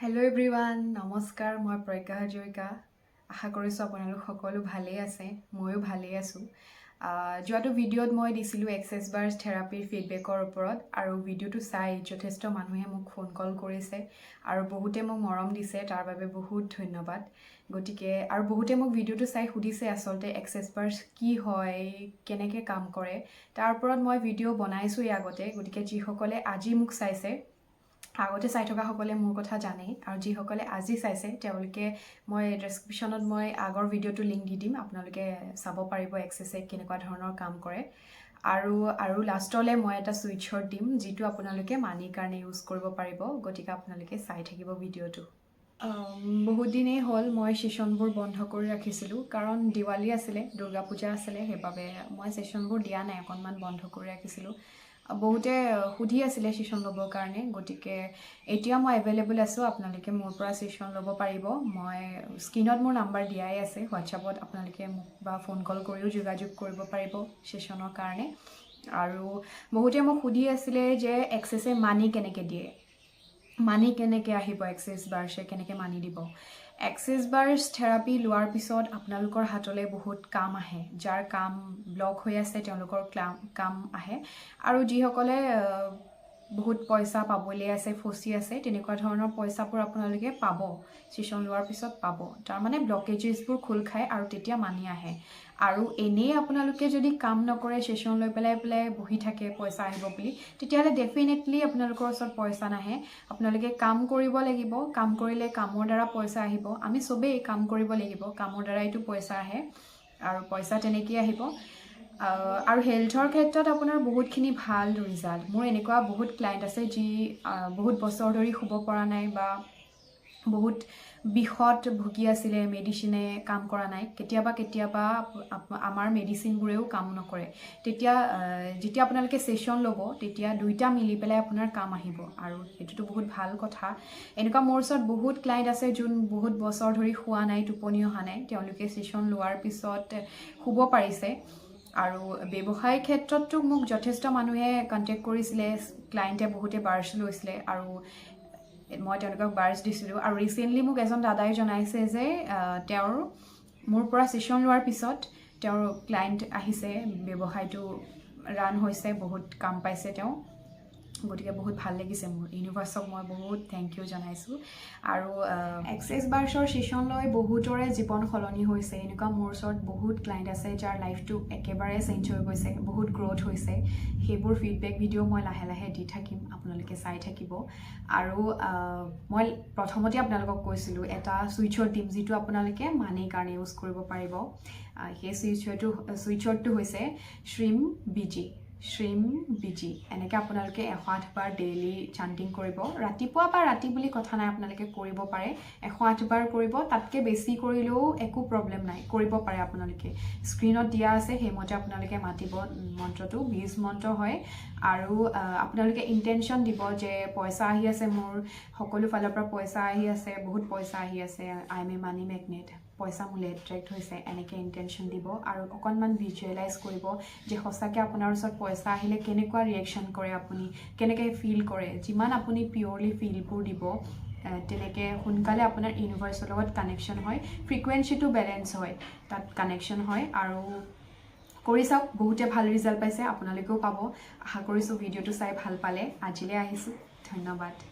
Hello everyone, নমস্কাৰ মই প্ৰজ্ঞা হাজৰিকা আশা কৰিছোঁ আপোনালোক সকলো ভালেই আছে ময়ো ভালেই আছোঁ যোৱাটো ভিডিঅ'ত মই দিছিলোঁ এক্সেছ বাৰ্ছ থেৰাপিৰ ফিডবেকৰ ওপৰত আৰু ভিডিঅ'টো চাই যথেষ্ট মানুহে মোক ফোন কল কৰিছে আৰু বহুতে মোক মৰম দিছে তাৰ বাবে বহুত ধন্যবাদ গতিকে আৰু বহুতে মোক ভিডিঅ'টো চাই সুধিছে আচলতে এক্সেছ বাৰ্ছ কি হয় কেনেকৈ কাম কৰে তাৰ ওপৰত মই ভিডিঅ' বনাইছোঁ আগতে গতিকে যিসকলে আজি মোক চাইছে আগতে চাই থকা সকলে মোৰ কথা জানে আৰু যিসকলে আজি চাইছে তেওঁলোকে মই ডেছক্ৰিপশ্যনত মই আগৰ ভিডিঅ'টো লিংক দি দিম আপোনালোকে চাব পাৰিব এক্সেছে কেনেকুৱা ধৰণৰ কাম কৰে আৰু লাষ্টলৈ মই এটা সুইটচাৰ্ট দিম যিটো আপোনালোকে মানিৰ কাৰণে ইউজ কৰিব পাৰিব গতিকে আপোনালোকে চাই থাকিব ভিডিঅ'টো বহুত দিনেই হ'ল মই ছেশ্যনবোৰ বন্ধ কৰি ৰাখিছিলোঁ কাৰণ দিৱালী আছিলে দুৰ্গা পূজা আছিলে সেইবাবে মই ছেশ্যনবোৰ দিয়া নাই অকণমান বন্ধ কৰি ৰাখিছিলোঁ বহুতে সুধি আছিলে ছেশ্যন ল'বৰ কাৰণে গতিকে এতিয়া মই এভেইলেবল আছোঁ আপোনালোকে মোৰ পৰা ছেশ্যন ল'ব পাৰিব মই স্ক্ৰীনত মোৰ নাম্বাৰ দিয়াই আছে হোৱাটছআপত আপোনালোকে মোক বা ফোন কল কৰিও যোগাযোগ কৰিব পাৰিব ছেশ্যনৰ কাৰণে আৰু বহুতে মোক সুধি আছিলে যে এক্সেছে মানি কেনেকৈ দিয়ে মানি কেনেকৈ আহিব এক্সেছ বাৰ্ছে কেনেকৈ মানি দিব এক্সেছ বাৰ্ছ থেৰাপি লোৱাৰ পিছত আপোনালোকৰ হাতলৈ বহুত কাম আহে যাৰ কাম ব্লক হৈ আছে তেওঁলোকৰ কাম আহে আৰু যিসকলে বহুত পইচা পাবলৈ আছে ফচি আছে তেনেকুৱা ধৰণৰ পইচাবোৰ আপোনালোকে পাব ছেশ্যন লোৱাৰ পিছত পাব তাৰমানে ব্লকেজেছবোৰ খোল খায় আৰু তেতিয়া মানি আহে আৰু এনেই আপোনালোকে যদি কাম নকৰে ছেশ্যন লৈ পেলাই বহি থাকে পইচা আহিব বুলি তেতিয়াহ'লে ডেফিনেটলি আপোনালোকৰ ওচৰত পইচা নাহে আপোনালোকে কাম কৰিব লাগিব কাম কৰিলে কামৰ দ্বাৰা পইচা আহিব আমি চবেই কাম কৰিব লাগিব কামৰ দ্বাৰাইতো পইচা আহে আৰু পইচা তেনেকৈ আহিব আৰু হেল্থৰ ক্ষেত্ৰত আপোনাৰ বহুতখিনি ভাল ৰিজাল্ট মোৰ এনেকুৱা বহুত ক্লায়েণ্ট আছে যি বহুত বছৰ ধৰি শুব পৰা নাই বা বহুত বিষত ভুগি আছিলে মেডিচিনে কাম কৰা নাই কেতিয়াবা আমাৰ মেডিচিনবোৰেও কাম নকৰে তেতিয়া যেতিয়া আপোনালোকে ছেশ্যন ল'ব তেতিয়া দুইটা মিলি পেলাই আপোনাৰ কাম আহিব আৰু সেইটোতো বহুত ভাল কথা এনেকুৱা মোৰ ওচৰত বহুত ক্লায়েণ্ট আছে যোন বহুত বছৰ ধৰি শুৱা নাই টোপনি অহা নাই তেওঁলোকে ছেশ্যন লোৱাৰ পিছত শুব পাৰিছে আৰু ব্যৱসায় ক্ষেত্ৰতো মোক যথেষ্ট মানুহে কণ্টেক্ট কৰিছিলে ক্লায়েণ্টে বহুতে বাৰ্ছ লৈছিলে আৰু মই তেওঁলোকক বাৰ্ছ দিছিলোঁ আৰু ৰিচেণ্টলি মোক এজন দাদাই জনাইছে যে তেওঁৰ মোৰ পৰা ছেশ্যন লোৱাৰ পিছত তেওঁৰ ক্লায়েণ্ট আহিছে ব্যৱসায়টো ৰান হৈছে বহুত কাম পাইছে তেওঁ গতিকে বহুত ভাল লাগিছে মোৰ ইউনিভাৰ্ছক মই বহুত থেংক ইউ জনাইছোঁ আৰু এক্সেছ বাৰ্ছৰ ছেশ্যন লৈ বহুতৰে জীৱন সলনি হৈছে এনেকুৱা মোৰ ওচৰত বহুত ক্লায়েণ্ট আছে যাৰ লাইফটো একেবাৰে চেঞ্জ হৈ গৈছে বহুত গ্ৰ'থ হৈছে সেইবোৰ ফিডবেক ভিডিঅ' মই লাহে লাহে দি থাকিম আপোনালোকে চাই থাকিব আৰু মই প্ৰথমতে আপোনালোকক কৈছিলোঁ এটা সুইটচাৰ্ট দিম যিটো আপোনালোকে মানিৰ কাৰণে ইউজ কৰিব পাৰিব সেই সুইটচাৰ্টটো হৈছে শ্ৰীম বিজি এনেকৈ আপোনালোকে 108 বাৰ ডেইলি চাণ্টিং কৰিব ৰাতিপুৱা বা ৰাতি বুলি কথা নাই আপোনালোকে কৰিব পাৰে 108 বাৰ কৰিব তাতকৈ বেছি কৰিলেও একো প্ৰব্লেম নাই কৰিব পাৰে আপোনালোকে স্ক্ৰীনত দিয়া আছে সেইমতে আপোনালোকে মাতিব মন্ত্ৰটো বীজ মন্ত্ৰ হয় আৰু আপোনালোকে ইণ্টেনশ্যন দিব যে পইচা আহি আছে মোৰ সকলো ফালৰ পৰা পইচা আহি আছে বহুত পইচা আহি আছে I M A money magnet পইচা মোলৈ এট্ৰেক্ট হৈছে এনেকৈ ইণ্টেনশ্যন দিব আৰু অকণমান ভিজুৱেলাইজ কৰিব যে সঁচাকৈ আপোনাৰ ওচৰত পইচা আহিলে কেনেকুৱা ৰিয়েকশ্যন কৰে আপুনি কেনেকৈ ফিল কৰে যিমান আপুনি পিয়'ৰলি ফিলবোৰ দিব তেনেকৈ সোনকালে আপোনাৰ ইউনিভাৰ্ছৰ লগত কানেকশ্যন হয় ফ্ৰিকুৱেঞ্চিটো বেলেঞ্চ হয় তাত কানেকশ্যন হয় আৰু কৰি চাওক বহুতে ভাল ৰিজাল্ট পাইছে আপোনালোকেও পাব আশা কৰিছোঁ ভিডিঅ'টো চাই ভাল পালে আজিলৈ আহিছোঁ ধন্যবাদ